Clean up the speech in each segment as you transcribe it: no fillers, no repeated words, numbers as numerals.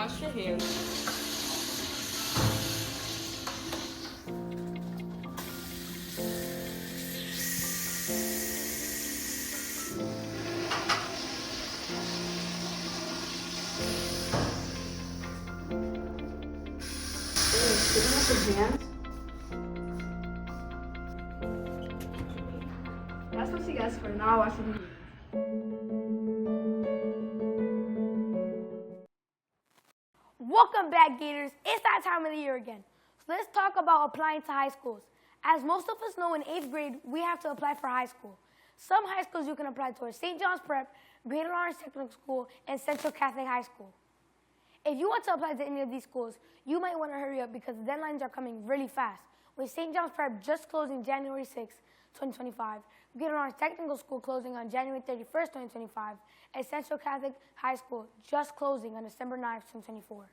wash your hands. Hands. That's what she gets for not washing her hands. Welcome back, Gators. It's that time of the year again. So let's talk about applying to high schools. As most of us know, in 8th grade, we have to apply for high school. Some high schools you can apply to are St. John's Prep, Gator Technical School, and Central Catholic High School. If you want to apply to any of these schools, you might want to hurry up because the deadlines are coming really fast, with St. John's Prep just closing January 6, 2025, Gator Technical School closing on January 31st, 2025, and Central Catholic High School just closing on December 9th, 2024.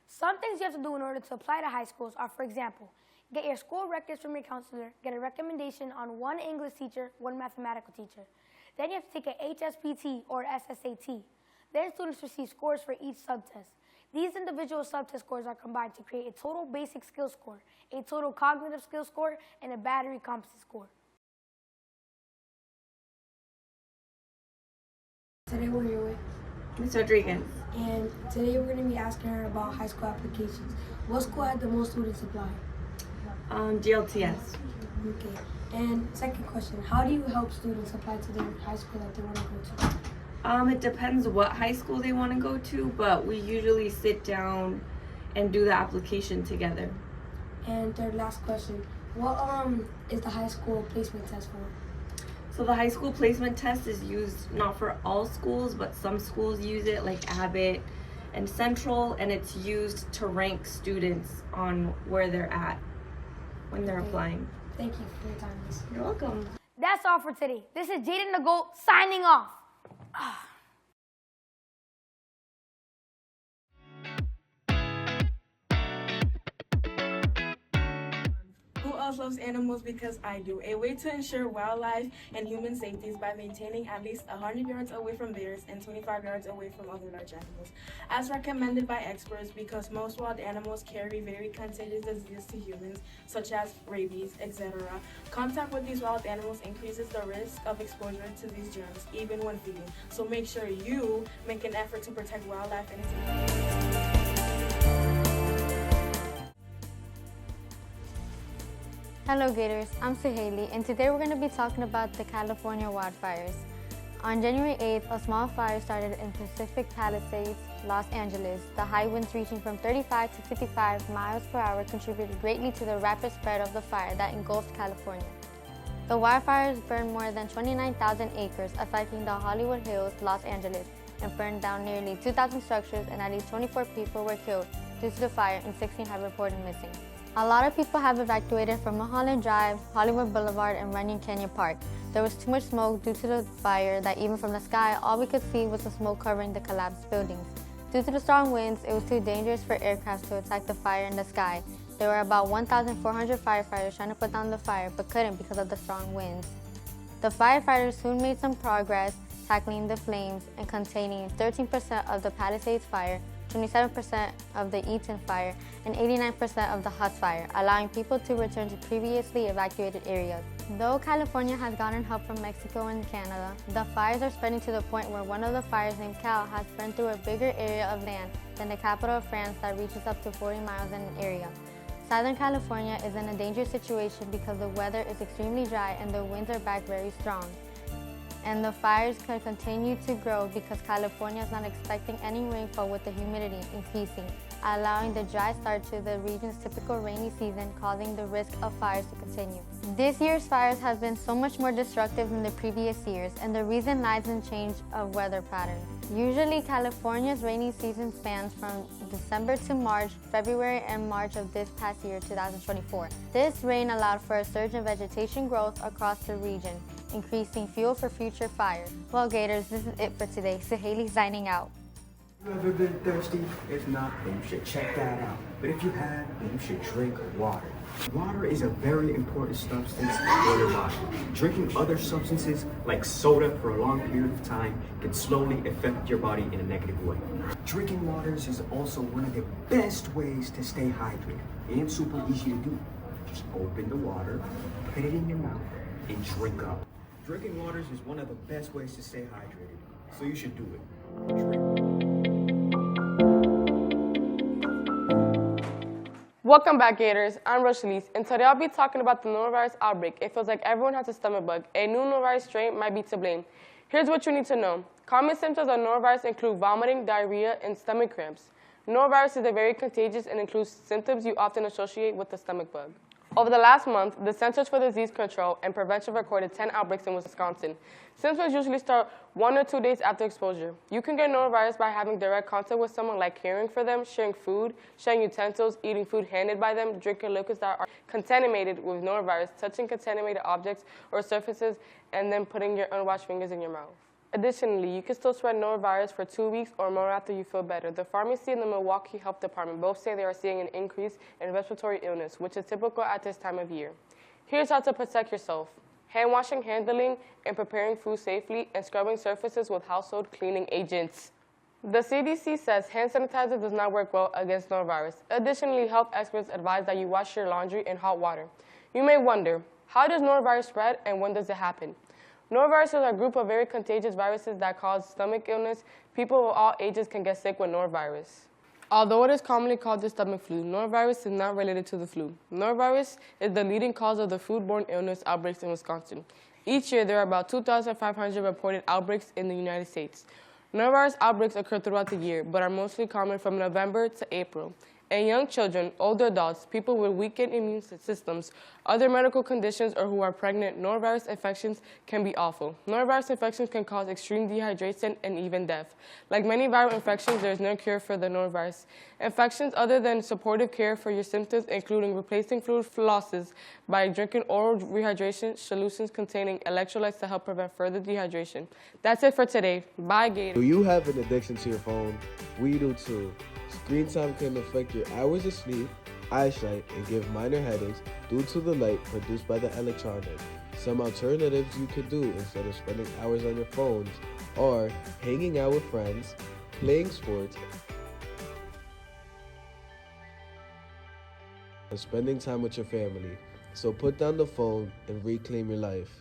Some things you have to do in order to apply to high schools are, for example, get your school records from your counselor, get a recommendation on one English teacher, one mathematical teacher. Then you have to take an HSPT or SSAT. Then students receive scores for each subtest. These individual subtest scores are combined to create a total basic skill score, a total cognitive skill score, and a battery composite score. Today we're here with Ms. Rodriguez. and today we're going to be asking her about high school applications. What school had the most students apply? GLTS. Okay. And second question, how do you help students apply to their high school that they want to go to? It depends what high school they want to go to, but we usually sit down and do the application together. And third last question, what is the high school placement test for? So the high school placement test is used not for all schools, but some schools use it, like Abbott and Central, and it's used to rank students on where they're at when they're applying. Thank you for your time, Miss. You're welcome. That's all for today. This is Jaden the GOAT signing off. Who else loves animals because I do? A way to ensure wildlife and human safety is by maintaining at least 100 yards away from bears and 25 yards away from other large animals, as recommended by experts, because most wild animals carry very contagious diseases to humans, such as rabies, etc. Contact with these wild animals increases the risk of exposure to these germs, even when feeding. So make sure you make an effort to protect wildlife and its ecosystem. Hello Gators, I'm Suhaili, and today we're going to be talking about the California wildfires. On January 8th, a small fire started in Pacific Palisades, Los Angeles. The high winds reaching from 35 to 55 miles per hour contributed greatly to the rapid spread of the fire that engulfed California. The wildfires burned more than 29,000 acres, affecting the Hollywood Hills, Los Angeles, and burned down nearly 2,000 structures, and at least 24 people were killed due to the fire and 16 have reported missing. A lot of people have evacuated from Mulholland Drive, Hollywood Boulevard, and Runyon Canyon Park. There was too much smoke due to the fire that even from the sky, all we could see was the smoke covering the collapsed buildings. Due to the strong winds, it was too dangerous for aircraft to attack the fire in the sky. There were about 1,400 firefighters trying to put down the fire, but couldn't because of the strong winds. The firefighters soon made some progress, tackling the flames and containing 13% of the Palisades fire, 27% of the Eaton fire, and 89% of the Huss fire, allowing people to return to previously evacuated areas. Though California has gotten help from Mexico and Canada, the fires are spreading to the point where one of the fires, named Cal, has burned through a bigger area of land than the capital of France that reaches up to 40 miles in area. Southern California is in a dangerous situation because the weather is extremely dry and the winds are back very strong. And the fires could continue to grow because California is not expecting any rainfall with the humidity increasing, allowing the dry start to the region's typical rainy season, causing the risk of fires to continue. This year's fires have been so much more destructive than the previous years, and the reason lies in change of weather patterns. Usually, California's rainy season spans from December to March, February, and March of this past year, 2024. This rain allowed for a surge in vegetation growth across the region, increasing fuel for future fires. Well, Gators, this is it for today. Suhaili signing out. You ever been thirsty? If not, then you should check that out. But if you have, then you should drink water. Water is a very important substance for your body. Drinking other substances like soda for a long period of time can slowly affect your body in a negative way. Drinking waters is also one of the best ways to stay hydrated and super easy to do. Just open the water, put it in your mouth, and drink up. Drinking waters is one of the best ways to stay hydrated, so you should do it. Drink. Welcome back, Gators. I'm Rochelise, and today I'll be talking about the norovirus outbreak. It feels like everyone has a stomach bug. A new norovirus strain might be to blame. Here's what you need to know. Common symptoms of norovirus include vomiting, diarrhea, and stomach cramps. Norovirus is very contagious and includes symptoms you often associate with the stomach bug. Over the last month, the Centers for Disease Control and Prevention recorded 10 outbreaks in Wisconsin. Symptoms usually start 1 or 2 days after exposure. You can get norovirus by having direct contact with someone, like caring for them, sharing food, sharing utensils, eating food handed by them, drinking liquids that are contaminated with norovirus, touching contaminated objects or surfaces, and then putting your unwashed fingers in your mouth. Additionally, you can still spread norovirus for 2 weeks or more after you feel better. The pharmacy and the Milwaukee Health Department both say they are seeing an increase in respiratory illness, which is typical at this time of year. Here's how to protect yourself. Hand washing, handling, and preparing food safely, and scrubbing surfaces with household cleaning agents. The CDC says hand sanitizer does not work well against norovirus. Additionally, health experts advise that you wash your laundry in hot water. You may wonder, how does norovirus spread and when does it happen? Noroviruses are a group of very contagious viruses that cause stomach illness. People of all ages can get sick with norovirus. Although it is commonly called the stomach flu, norovirus is not related to the flu. Norovirus is the leading cause of the foodborne illness outbreaks in Wisconsin. Each year, there are about 2,500 reported outbreaks in the United States. Norovirus outbreaks occur throughout the year, but are mostly common from November to April. In young children, older adults, people with weakened immune systems, other medical conditions, or who are pregnant, norovirus infections can be awful. Norovirus infections can cause extreme dehydration and even death. Like many viral infections, there is no cure for the norovirus. Infections other than supportive care for your symptoms, including replacing fluid losses by drinking oral rehydration solutions containing electrolytes to help prevent further dehydration. That's it for today. Bye, Gator. Do you have an addiction to your phone? We do too. Screen time can affect your hours of sleep, eyesight, and give minor headaches due to the light produced by the electronic. Some alternatives you could do instead of spending hours on your phones are hanging out with friends, playing sports, and spending time with your family. So put down the phone and reclaim your life.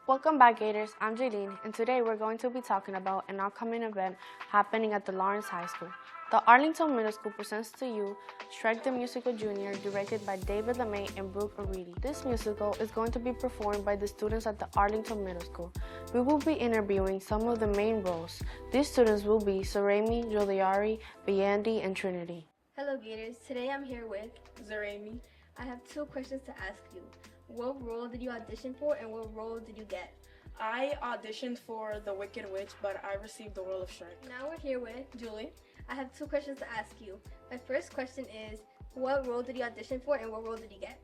Welcome back, Gators. I'm Jaylene, and today we're going to be talking about an upcoming event happening at the Lawrence High School. The Arlington Middle School presents to you Shrek the Musical Jr., directed by David LeMay and Brooke O'Reilly. This musical is going to be performed by the students at the Arlington Middle School. We will be interviewing some of the main roles. These students will be Sarami, Joliari, Biandi, and Trinity. Hello, Gators. Today I'm here with Zaremi. I have 2 questions to ask you. What role did you audition for and what role did you get? I auditioned for The Wicked Witch, but I received the role of Shrek. Now we're here with Julie. I have 2 questions to ask you. My first question is, what role did you audition for and what role did you get?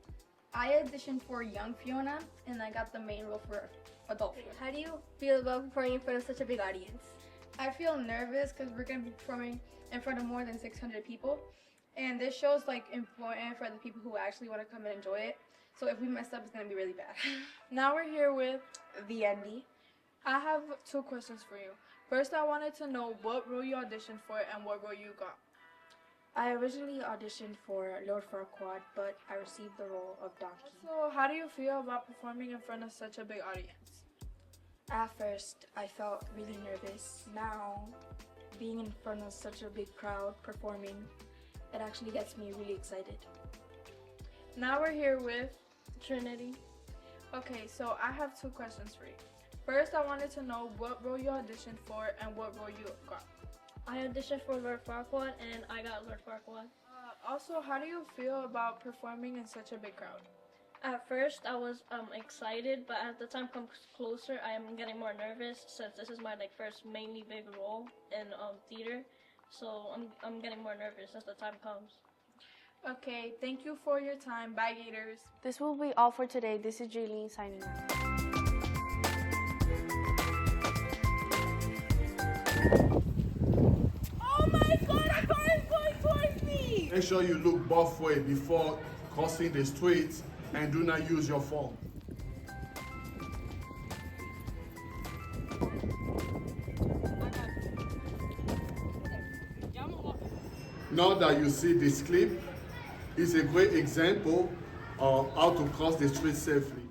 I auditioned for young Fiona and I got the main role for adult Fiona. How do you feel about performing in front of such a big audience? I feel nervous because we're going to be performing in front of more than 600 people. And this show is like important for the people who actually want to come and enjoy it. So if we mess up, it's going to be really bad. Now we're here with Vianney. I have 2 questions for you. First, I wanted to know what role you auditioned for and what role you got. I originally auditioned for Lord Farquaad, but I received the role of Donkey. So how do you feel about performing in front of such a big audience? At first, I felt really nervous. Now, being in front of such a big crowd performing, it actually gets me really excited. Now we're here with Trinity. Okay, so I have 2 questions for you. First, I wanted to know what role you auditioned for and what role you got. I auditioned for Lord Farquaad and I got Lord Farquaad. Also, how do you feel about performing in such a big crowd? At first, I was excited, but as the time comes closer, I am getting more nervous since this is my first mainly big role in theater. So I'm getting more nervous as the time comes. Okay, thank you for your time. Bye, Gators. This will be all for today. This is Jaylene signing out. Make sure you look both ways before crossing the street and do not use your phone. Now that you see this clip, it's a great example of how to cross the street safely.